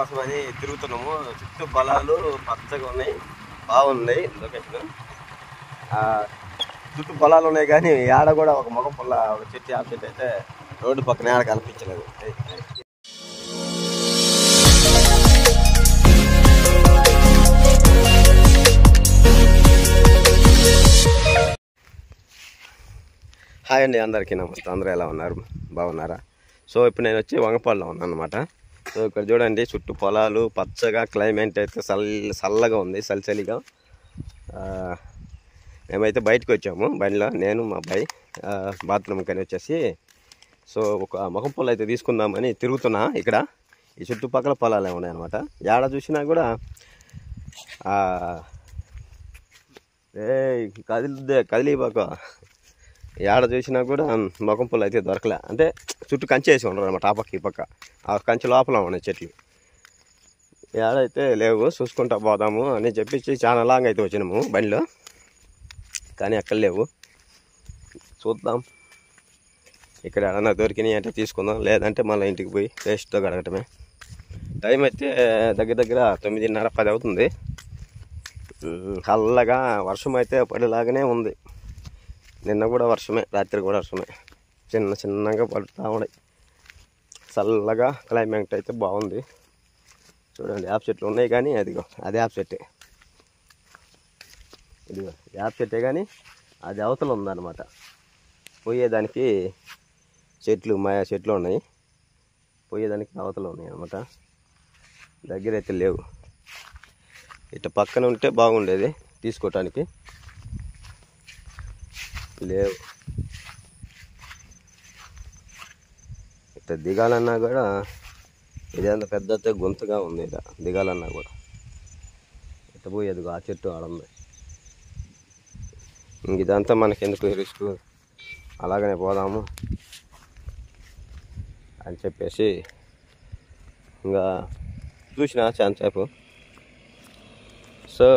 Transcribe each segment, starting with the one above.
కోసమని తిరుగుతున్నాము. చుట్టూ పొలాలు పచ్చగా ఉన్నాయి, బాగున్నాయి లొకేషన్. చుట్టూ పొలాలు ఉన్నాయి కానీ ఆడ కూడా ఒక మగ పొల్ల ఒక చెట్టు ఆ చెట్టు అయితే రోడ్డు పక్కన ఆడ కనిపించలేదు. హాయ్ అండి, అందరికీ నమస్తే. అందరూ ఎలా ఉన్నారు? బాగున్నారా? సో ఇప్పుడు నేను వచ్చి వంగపాడులో ఉన్నాను అనమాట. సో ఇక్కడ చూడండి, చుట్టూ పొలాలు పచ్చగా, క్లైమేట్ అయితే చల్లగా ఉంది, చలిగా. మేమైతే బయటకు వచ్చాము బండిలో, నేను మా అబ్బాయి బాత్రూమ్ కానీ వచ్చేసి. సో ఒక మొగం పొలం అయితే తీసుకుందామని తిరుగుతున్నా. ఇక్కడ ఈ చుట్టుపక్కల పొలాలే ఉన్నాయన్నమాట. ఏడ చూసినా కూడా కదిలిపోక ఏడ చూసినా కూడా మొగం పొలం అయితే దొరకలే. అంటే చుట్టూ కంచె వేసి ఉండరు అనమాట. ఆ పక్క ఈ పక్క ఆ కంచె లోపల ఉన్నాయి చెట్లు. ఏడైతే లేవు, చూసుకుంటా పోదాము అని చెప్పి చాలా లాంగ్ అయితే వచ్చినాము బండిలో, కానీ ఎక్కడ లేవు. చూద్దాం, ఇక్కడ ఏడన్నా దొరికినాయి అంటే తీసుకుందాం, లేదంటే మళ్ళీ ఇంటికి పోయి పేస్ట్తో కడగటమే. టైం అయితే దగ్గర 9:30, 10 అవుతుంది. చల్లగా వర్షం అయితే పడేలాగానే ఉంది. నిన్న కూడా వర్షమే, రాత్రి కూడా వర్షమే, చిన్నగా పడుతూ ఉన్నాయి. చల్లగా క్లైమేట్ అయితే బాగుంది. చూడండి, యాప్ చెట్లు ఉన్నాయి కానీ అదిగో అది యాప్ చెట్టే, ఇదిగో యాప్ చెట్టే కానీ అది అవతల ఉందన్నమాట. పోయేదానికి చెట్లు మాయా చెట్లు ఉన్నాయి, పోయేదానికి అవతల ఉన్నాయి అన్నమాట. దగ్గర అయితే లేవు. ఇట్లా పక్కన ఉంటే బాగుండేది తీసుకోవటానికి, లేవు. ఇట్లా దిగాలన్నా కూడా ఇదేంత పెద్ద గొంతుగా ఉంది. ఇలా దిగాలన్నా కూడా ఇట్లా పోయేది ఆ చెట్టు ఆడుంది. ఇంక ఇదంతా మనకెందుకు రిస్క్, అలాగనే పోదాము అని చెప్పేసి ఇంకా చూసిన చాలాసేపు. సో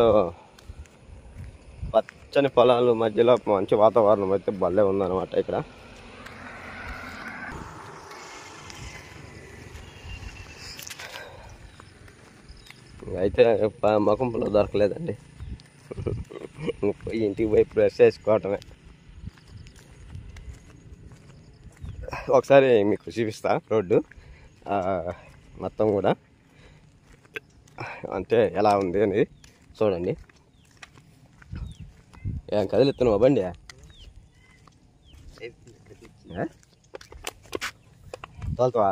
పచ్చని పొలాలు మధ్యలో మంచి వాతావరణం అయితే భలే ఉందన్నమాట. ఇక్కడ అయితే మొఖం పొలం దొరకలేదండి. ఇంటికి పోయి బ్రష్ చేసుకోవటమే. ఒకసారి మీకు చూపిస్తా రోడ్డు మొత్తం కూడా, అంటే ఎలా ఉంది అనేది చూడండి. ఏం కదిలిస్తున్నావా బండి? తోలుతావా?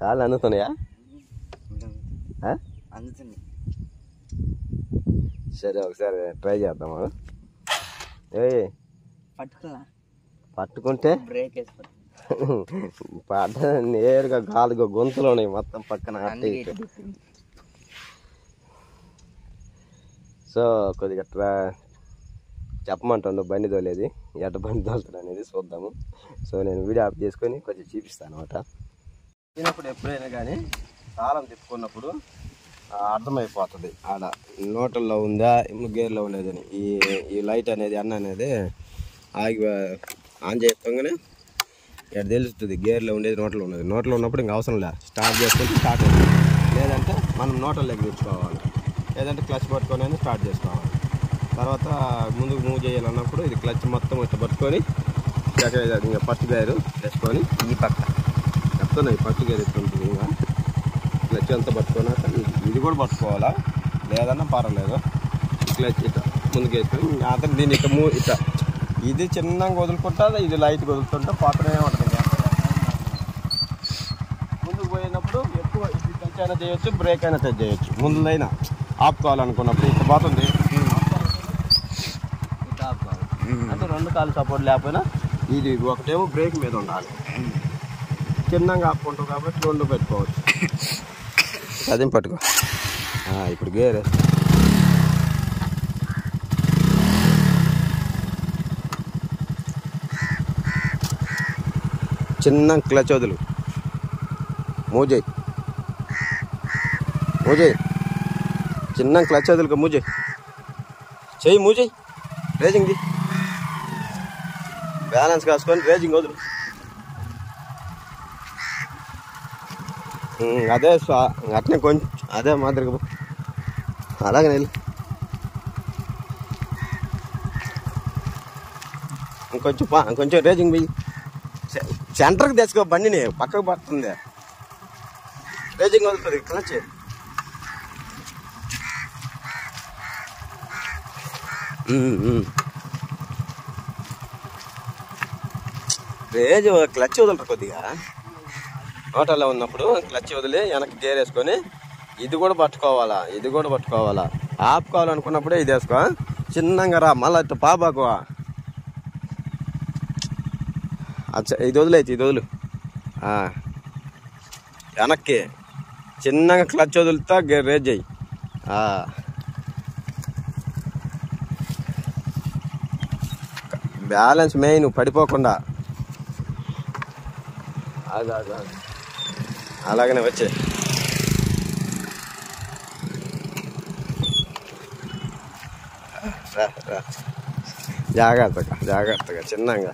కాళ్ళు అందుతున్నాయా? సరే, ఒకసారి ట్రై చేద్దాము. పట్టుకుంటే నేరుగా గాలిగా గొంతులు ఉన్నాయి మొత్తం పక్కన. సో కొద్దిగా చెప్పమంటుండు బండి తోలేది, ఎట్ట బండి తోలుతాడు అనేది చూద్దాము. సో నేను వీడియో ఆఫ్ చేసుకొని కొంచెం చూపిస్తాను అనమాట. ఎప్పుడైనా కానీ తాళం తిప్పుకున్నప్పుడు అర్థమైపోతుంది ఆడ నోటల్లో ఉందా గేర్లో ఉండేదని. ఈ లైట్ అనేది అనేది ఆగి ఆన్ చేయగానే ఇక్కడ తెలుస్తుంది గేర్లో ఉండేది నోట్లో ఉన్నది. నోట్లో ఉన్నప్పుడు ఇంకా అవసరం లేదు, స్టార్ట్ చేసుకుంటే స్టార్ట్ అవుతుంది. లేదంటే మనం నోటల్లోకి తెచ్చుకోవాలి, లేదంటే క్లచ్ పట్టుకొని స్టార్ట్ చేసుకోవాలి. తర్వాత ముందుకు మూవ్ చేయాలన్నప్పుడు ఇది క్లచ్ మొత్తం ఇట్లా పట్టుకొని ఇంకా ఫస్ట్ గేర్ వేసుకొని ఈ పక్క చెప్తున్నాయి, ఫస్ట్ గేర్ ఎత్తుంటుంది. ఇంకా క్లచ్ అంతా పట్టుకున్నాక ఇది కూడా పట్టుకోవాలా, లేదన్నా పర్వాలేదు. క్లచ్ ఇట్లా ముందుకు వేసుకొని అతను దీన్ని ఇట్లా ఇట్లా ఇది చిన్నగా వదులుకుంటా, ఇది లైట్గా వదులుతుంటే పక్కనే ఉంటుంది. ముందుకు పోయినప్పుడు ఎక్కువ ఇది టచ్ అయినా చేయొచ్చు, బ్రేక్ అయినా టచ్ చేయొచ్చు. ముందులైనా ఆపుకోవాలనుకున్నప్పుడు ఇట్లా పోతుంది, ఇట్లా ఆపుకోవాలి. అంటే రెండు కాళ్ళు సపోర్ట్ లేకపోయినా ఇది ఒకటేమో బ్రేక్ మీద ఉండాలి. చిన్నగా ఆపుకుంటాం కాబట్టి రెండు పెట్టుకోవచ్చు. అదేం పట్టుకో. ఇప్పుడు గేర్ చిన్న క్లచ్ వదులు, మూజయ్ చిన్న క్లచ్ వదులుక మూజయ్ చెయ్యి, మూజయ్ రేజింగ్ది బ్యాలెన్స్ కాసుకొని రేజింగ్ వదులు. అదే అట్నే కొంచెం అదే మాదిరిగా అలాగే నెల్లి కొంచెం రేజింగ్ పోయి సెంటర్కి తెచ్చుకో బండిని పక్కకు పడుతుంది రేజింగ్ వదులుతుంది క్లచ్ రేజ్ క్లచ్ వదలరు కొద్దిగా హోటల్లో ఉన్నప్పుడు క్లచ్ వదిలి వెనక్కి గేర్ వేసుకొని ఇది కూడా పట్టుకోవాలా ఆపుకోవాలనుకున్నప్పుడే ఇది వేసుకో చిన్నగా రా మళ్ళీ అట్లా పాబాకు ఇది వదిలు వెనక్కి చిన్నగా క్లచ్ వదులుతా రేజ్ అయ్యి బ్యాలెన్స్ మెయిన్ పడిపోకుండా అలాగనే వచ్చే జాగ్రత్తగా చిన్నగా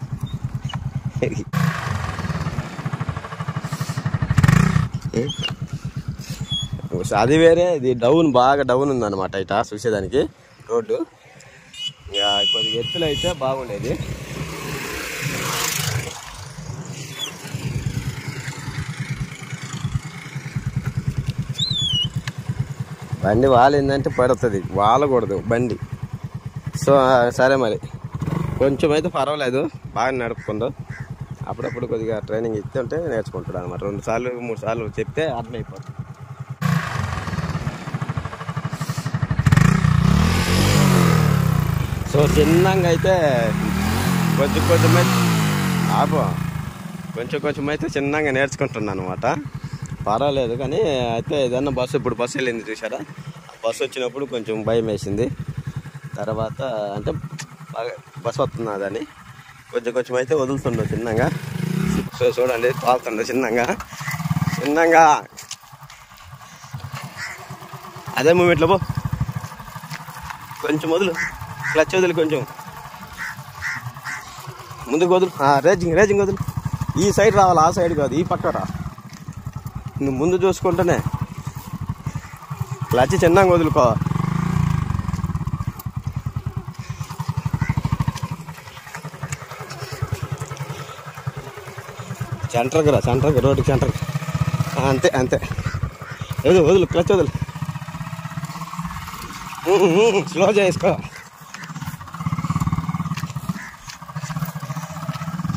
అది వేరే ఇది బాగా డౌన్ ఉందన్నమాట ఇట చూసేదానికి రోడ్డు ఇక కొద్దిగా ఎత్తులు అయితే బాగుండేది బండి వాలిందంటే పడుతుంది వాలకూడదు బండి సో సరే మరి కొంచెం అయితే పర్వాలేదు బాగా నడుపుకుందో అప్పుడప్పుడు కొద్దిగా ట్రైనింగ్ ఇస్తుంటే నేర్చుకుంటాడు అనమాట 2 సార్లు 3 సార్లు చెప్తే అర్థమైపోతుంది సో చిన్నగా అయితే కొంచెం అయితే చిన్నగా నేర్చుకుంటున్నాను అనమాట పర్వాలేదు కానీ అయితే ఏదన్నా ఇప్పుడు బస్సు వెళ్ళింది చూసారా బస్సు వచ్చినప్పుడు కొంచెం భయం వేసింది తర్వాత అంటే బాగా బస్సు వస్తున్నదని కొంచెం అయితే వదులుతుండో చిన్నగా సో చూడండి తోలుతుండో చిన్నగా అదే మూమెంట్లో కొంచెం వదులు క్లచ్ వదులు కొంచెం ముందుకు వదులు రేజింగ్ వదులు ఈ సైడ్ రావాలి ఆ సైడ్ కాదు ఈ పక్క రా నువ్వు ముందు చూసుకుంటేనే క్లచ్ చిన్నగా వదులుకో సెంటర్కి రోడ్డుకి సెంటర్కి అంతే వదులు క్లచ్ వదులు స్లో చేసుకో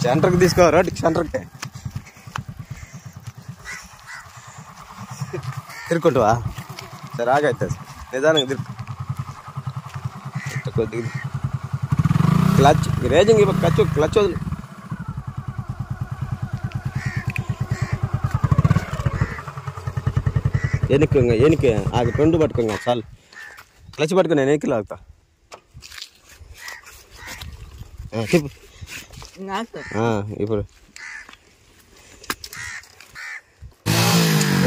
సెంటర్కి తీసుకో రోడ్డుకి సెంటర్కి తిరుక్కుంటావా సరే ఆగైతే నిదానంగా తిరుక్కు కొద్దిగా క్లచ్ రేజింగ్ క్లచ్ వదులు ఎనికి ఆగ 2 పట్టుకోంగా చాలు క్లచ్ పట్టుకో నేను ఎనికి లాగుతా ఇప్పుడు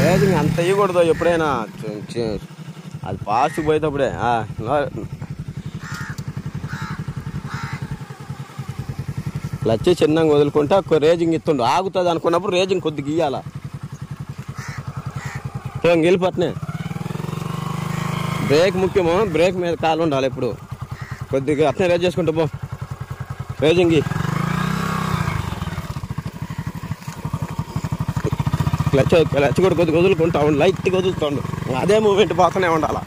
రేజింగ్ అంత ఇవ్వకూడదు ఎప్పుడైనా అది ఫాస్ట్ పోయేటప్పుడే క్లచ్ చిన్నగా వదులుకుంటే రేజింగ్ ఇస్తుండు ఆగుతుంది అనుకున్నప్పుడు రేజింగ్ కొద్దిగా ఇయ్యాల వెళ్ళిపోతున్నాయి బ్రేక్ ముఖ్యము బ్రేక్ మీద కాలు ఉండాలి ఎప్పుడు కొద్దిగా అట్నే రేజ్ చేసుకుంటా పో రేజింగ్ క్లచ్ కూడా కొద్దిగా వదులుకుంటా ఉండు లైట్గా వదులుతుండు అదే మూమెంట్ పోతూనే ఉండాలి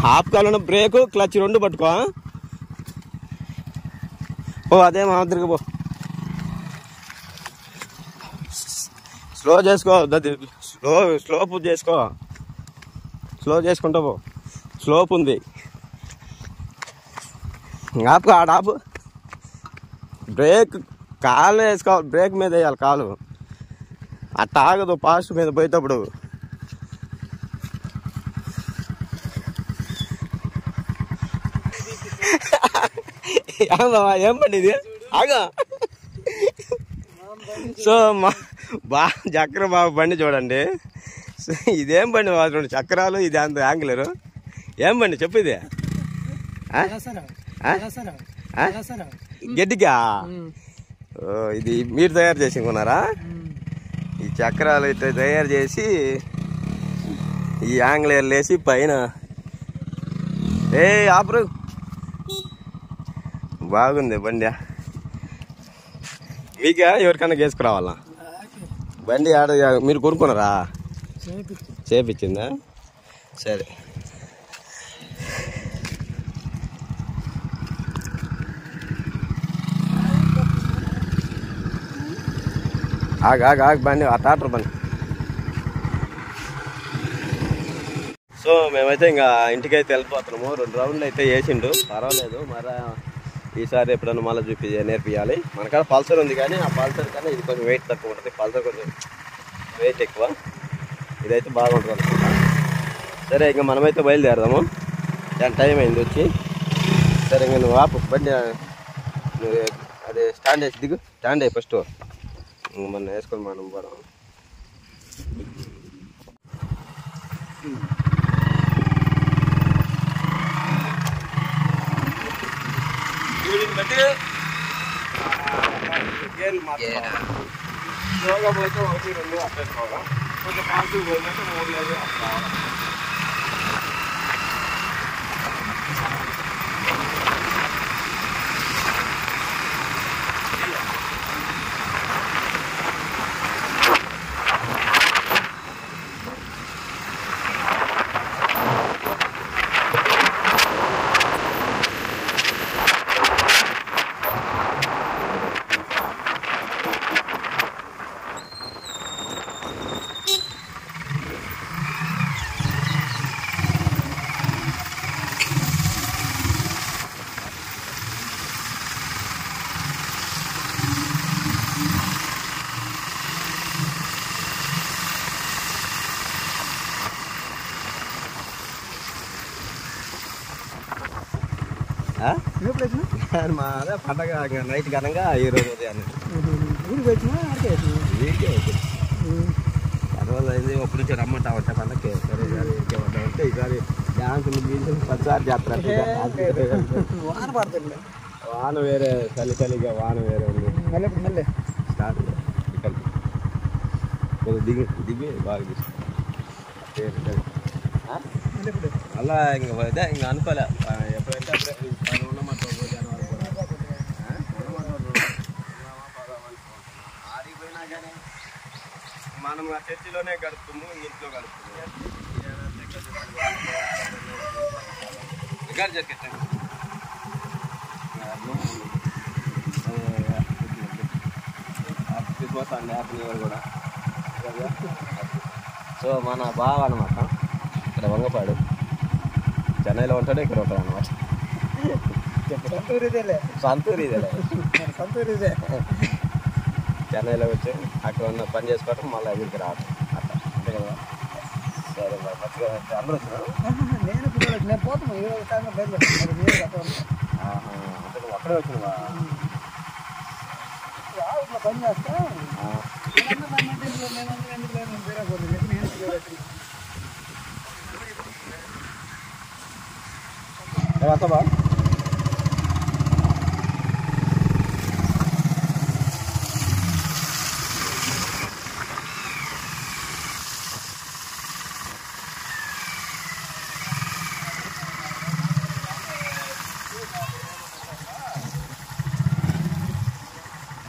హాఫ్ కాలంలో బ్రేకు క్లచ్ 2 పట్టుకో అదే మాదిరిగా పో స్లో చేసుకో స్లో చేసుకుంటా పో స్లోప్ ఉంది ఆపు బ్రేక్ కాలు వేసుకోవాలి బ్రేక్ మీద వేయాలి కాలు అట్ట ఆగదు ఫాస్ట్ మీద పోయేటప్పుడు ఏం బండి ఇది ఆగా సో చక్ర బాబు బండి చూడండి ఇదేం బండి 2 చక్రాలు ఇది అంత యాంగులరు ఏం బండి చెప్పు ఇది గడ్డిగా ఇది మీరు తయారు చేసి కొన్నారా? ఈ చక్రాలు ఇట్లా తయారు చేసి ఈ యాంగ్లేర్లు వేసి పైన ఆపరు. బాగుంది బండి. మీకా ఎవరికన్నా వేసుకురావాలా బండి? ఆడ మీరు కొనుక్కున్నారా? చేపించిందా? సరే. ఆగు బండి, ఆ టాటర్ బండి. సో మేమైతే ఇంకా ఇంటికైతే వెళ్ళిపోతున్నాము. 2 రౌండ్లు అయితే వేసిండు, పర్వాలేదు. మరి ఈసారి ఎప్పుడన్నా మళ్ళీ నేర్పియాలి. మనకాడ పల్సర్ ఉంది కానీ ఆ పల్సర్ కన్నా ఇది కొంచెం వెయిట్ తక్కువ ఉంటుంది. పల్సర్ కొంచెం వెయిట్ ఎక్కువ, ఇదైతే బాగుంటుంది అనుకుంటా. సరే ఇంకా మనమైతే బయలుదేరదాము. టైం అయింది వచ్చి. సరే ఇంకా నువ్వు ఆపు బండి, నువ్వు అదే స్టాండ్ వేసి దిగు. స్టాండ్ అయ్యి ఫస్ట్ మనం వేసుకొని మనం పోవడం. బట్టి గేర్లు మాత్రం స్లోగా పోతే 1, 2 అట్లా వేసుకోవాలి. కొంచెం ఫాస్ట్గా పోయినట్టు 3 లేదు అట్లా. మా అదే పండగ నైట్ ఘనంగా ఈరోజు ఉదయాన్ని పర్వాలేదు అయింది. ఒప్పుడు నుంచి రమ్మంటా ఉంటా పండగకి. సరే ఈసారి ఇంకేమంటా ఉంటే ఈసారి డ్యాన్సులు గీన్సులు 10 సార్లు చేస్తారు. వాన వేరే, చలిగా వాన వేరే ఉంది. స్టార్ట్ దిగి దిగి బాగా తీసుకుంటాం. అలా ఇంకా అనుకోలే. ఎప్పుడంటే అప్పుడే ఉన్నమాట జనవరి కూడా ఆడిపోయినా కానీ మనం ఆ చర్చిలోనే గడుపుతాము, ఇంట్లో గడుపుతాము. రికార్డ్ చేస్తాం. పోతాండి హ్యాపీ న్యూ ఇయర్ కూడా. సో మన బావ అనమాట, ఇక్కడ వంగపాడు. చెన్నైలో ఉంటాడు, ఇక్కడ ఉంటాడు అనమాట. సొంతూరిదే. చెన్నైలో వచ్చి అక్కడ ఉన్న పని చేసుకోవటం, మళ్ళీ ఊరికి రావటం అట్లా, అంతే కదా. సరే మంచిగా అందరూ వచ్చినారు. నేను పోతాను అంటే నువ్వు అక్కడే వచ్చినావా? పని చేస్తా వస్తావా?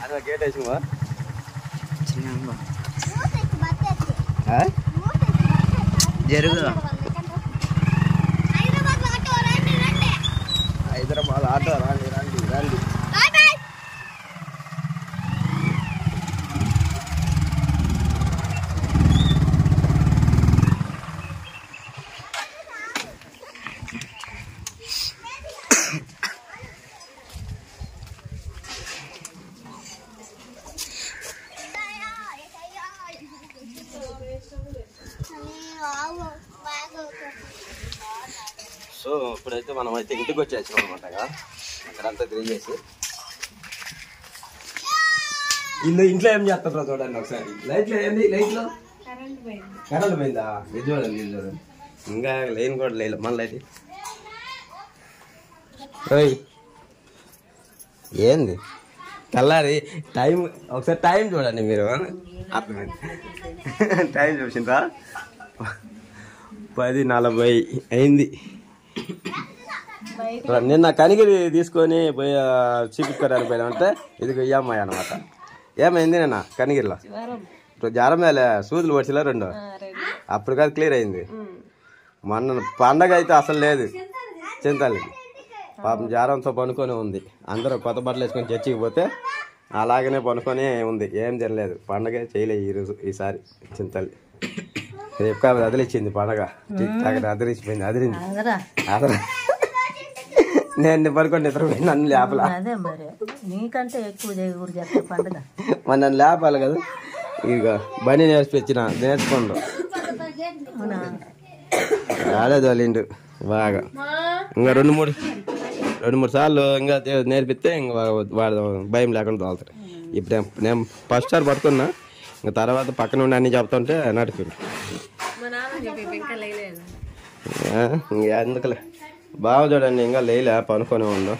అదే గేట్ వేసినవా? జరుగు హైదరాబాద్ ఆటో రండి రండి రండి. సో ఇప్పుడైతే మనం అయితే ఇంటికి వచ్చేసాం అనమాట. అక్కడంతా తిరిగేసి ఇంట్లో ఏం చేస్తారా చూడండి ఒకసారి. లైట్లో ఏంది? లైట్లో కరెంట్ పోయిందా? ఇది చూడండి, ఇది చూడండి. ఇంకా లైన్ కూడా లేదు. మన లైట్ ఏంది తెల్లారి టైం ఒకసారి టైం చూడండి మీరు. అర్థమైంది. టైం చూసిండ్రా 10:40 అయింది. నిన్న కనిగిరి తీసుకొని పోయి చూపించుకోవడానికి పోయినామంటే ఇది అమ్మాయి అనమాట. ఏమైంది నిన్న కనిగిరిలో జ్వరం మేలే సూదులు పడిచిలా 2 అప్పుడు కాదు క్లియర్ అయింది. మొన్న పండగ అయితే అసలు లేదు చింతలకి. పాపం జ్వరంతో పనుకొని ఉంది. అందరూ కొత్త బట్టలు వేసుకొని చర్చికి పోతే అలాగనే పనుకొని ఉంది. ఏం తినలేదు. పండగ చేయలేదు ఈసారి చింతలు. రేపు కాబట్టి అదిలిచ్చింది పండగ. అదిరిచ్చిపోయింది. అదిరింది. నేను పనుకొని నిద్రపోయి నన్ను లేపలా. మరి నన్ను లేపాలి కదా. ఇక బండి నేర్చుకోండు రాలేదు వాళ్ళిండు బాగా. ఇంకా 2-3 సార్లు ఇంకా నేర్పిస్తే ఇంకా వాడు భయం లేకుండా తోలుతారు. ఇప్పుడు నేను ఫస్ట్ సార్ పట్టుకున్నా. ఇంకా తర్వాత పక్కన ఉండి అన్ని చెప్తుంటే నడిపి ఎందుకులే. బాగా చూడండి ఇంకా లేలే పనుకొని ఉండు.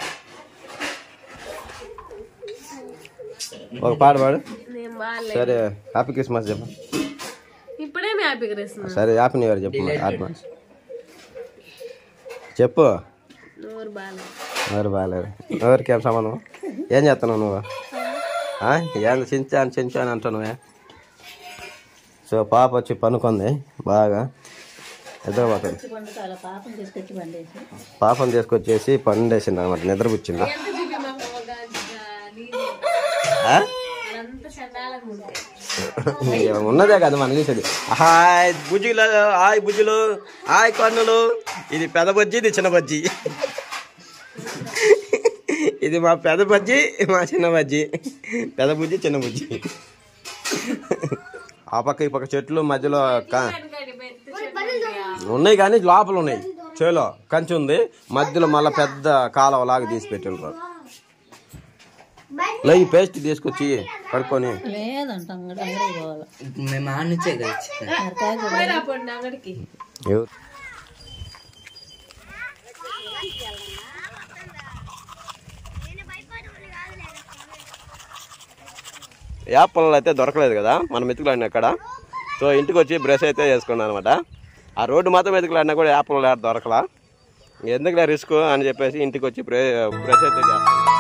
ఒక పాట పాడు. సరే హ్యాపీ క్రిస్మస్ చెప్పు. సరే హ్యాపీ న్యూ ఇయర్ చెప్పు. అడ్వాన్స్ చెప్పు. ఎవరు బాగాలేరు. ఎవరికి ఏం సంబంధం? ఏం చేస్తున్నావు నువ్వు? ఏం చించాను అంటున్నావే. సో పాప వచ్చి పనుకుంది బాగా నిద్రపోతుంది. పాపను తీసుకొచ్చేసి పండేసింది అనమాట. నిద్రపుచ్చిందా? ఉన్నదే కదా మనం చూసేది. హాయ్ బుజ్జిలు, హాయ్ బుజ్జులు, హాయ్ కన్నులు. ఇది పెద్ద బజ్జి, ఇది చిన్న బజ్జి. ఇది మా పెద్ద బజ్జి, మా చిన్న బజ్జి. పెద్ద బుజ్జి, చిన్న బుజ్జి. ఆ పక్క ఈ పక్క చెట్లు మధ్యలో ఉన్నాయి కానీ లోపల ఉన్నాయి. చేలో కంచి ఉంది. మధ్యలో మళ్ళీ పెద్ద కాలువ లాగా తీసి పెట్టిండ్రు. ఈ పేస్ట్ తీసుకొచ్చి కడుక్కొని యాపళ్ళు అయితే దొరకలేదు కదా మనం వెతుకులాడిన అక్కడ. సో ఇంటికి వచ్చి బ్రష్ అయితే చేసుకున్నాను అనమాట. ఆ రోడ్డు మాత్రం వెతుకులాడినా కూడా యాపళ్ళు దొరకలా. ఎందుకులే రిస్క్ అని చెప్పేసి ఇంటికి వచ్చి బ్రష్ అయితే చేస్తాను.